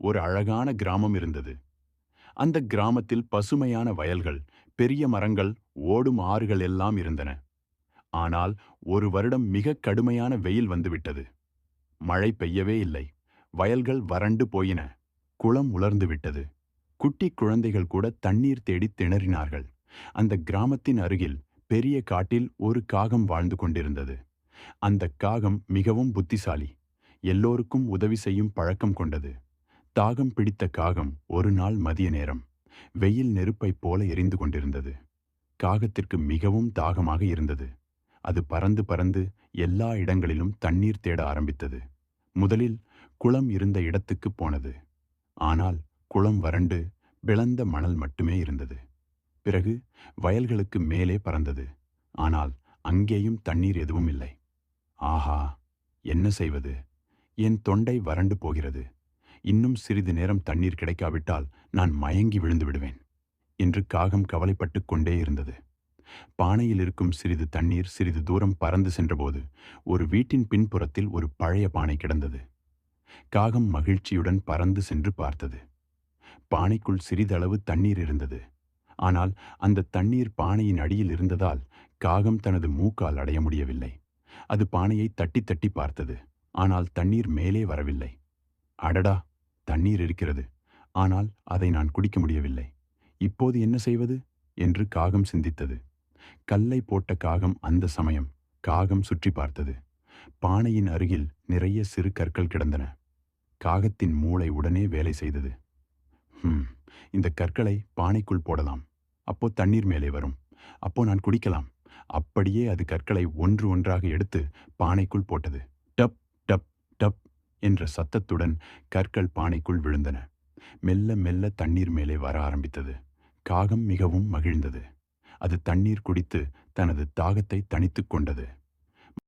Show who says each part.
Speaker 1: ஒரு அழகான கிராமம் இருந்தது. அந்த கிராமத்தில் பசுமையான வயல்கள், பெரிய மரங்கள், ஓடும் ஆறுகள் எல்லாம் இருந்தன. ஆனால் ஒரு வருடம் மிக கடுமையான வெயில் வந்துவிட்டது. மழை பெய்யவே இல்லை. வயல்கள் வறண்டு போயின. குளம் உலர்ந்து விட்டது. குட்டி குழந்தைகள் கூட தண்ணீர் தேடி திணறினார்கள். அந்த கிராமத்தின் அருகில் பெரிய காட்டில் ஒரு காகம் வாழ்ந்து கொண்டிருந்தது. அந்த காகம் மிகவும் புத்திசாலி. எல்லோருக்கும் உதவி செய்யும் பழக்கம் கொண்டது. தாகம் பிடித்த காகம் ஒரு நாள் மதிய நேரம் வெயில் நெருப்பைப் போல எரிந்து கொண்டிருந்தது. காகத்திற்கு மிகவும் தாகமாக இருந்தது. அது பறந்து பறந்து எல்லா இடங்களிலும் தண்ணீர் தேட ஆரம்பித்தது. முதலில் குளம் இருந்த இடத்துக்கு போனது. ஆனால் குளம் வறண்டு விளந்த மணல் மட்டுமே இருந்தது. பிறகு வயல்களுக்கு மேலே பறந்தது. ஆனால் அங்கேயும் தண்ணீர் எதுவும் இல்லை. ஆஹா, என்ன செய்வது? என் தொண்டை வறண்டு போகிறது. இன்னும் சிறிது நேரம் தண்ணீர் கிடைக்காவிட்டால் நான் மயங்கி விழுந்து விடுவேன் என்று காகம் கவலைப்பட்டுக் கொண்டே இருந்தது. பானையில் இருக்கும் சிறிது தண்ணீர் சிறிது தூரம் பறந்து சென்றபோது ஒரு வீட்டின் பின்புறத்தில் ஒரு பழைய பானை கிடந்தது. காகம் மகிழ்ச்சியுடன் பறந்து சென்று பார்த்தது. பானைக்குள் சிறிதளவு தண்ணீர் இருந்தது. ஆனால் அந்த தண்ணீர் பானையின் அடியில் இருந்ததால் காகம் தனது மூக்கால் அடைய முடியவில்லை. அது பானையை தட்டி தட்டி பார்த்தது. ஆனால் தண்ணீர் மேலே வரவில்லை. அடடா, தண்ணீர் இருக்கிறது. ஆனால் அதை நான் குடிக்க முடியவில்லை. இப்போது என்ன செய்வது என்று காகம் சிந்தித்தது. கல்லை போட்ட காகம் அந்த சமயம் காகம் சுற்றி பார்த்தது. பானையின் அருகில் நிறைய சிறு கற்கள் கிடந்தன. காகத்தின் மூளை உடனே வேலை செய்தது. இந்த கற்களை பானைக்குள் போடலாம். அப்போ தண்ணீர் மேலே வரும். அப்போ நான் குடிக்கலாம். அப்படியே அது கற்களை ஒன்று ஒன்றாக எடுத்து பானைக்குள் போட்டது. டப் டப் டப் என்ற சத்தத்துடன் கற்கள் பானைக்குள் விழுந்தன. மெல்ல மெல்ல தண்ணீர் மேலே வர ஆரம்பித்தது. காகம் மிகவும் மகிழ்ந்தது. அது தண்ணீர் குடித்து தனது தாகத்தை தணித்துக் கொண்டது.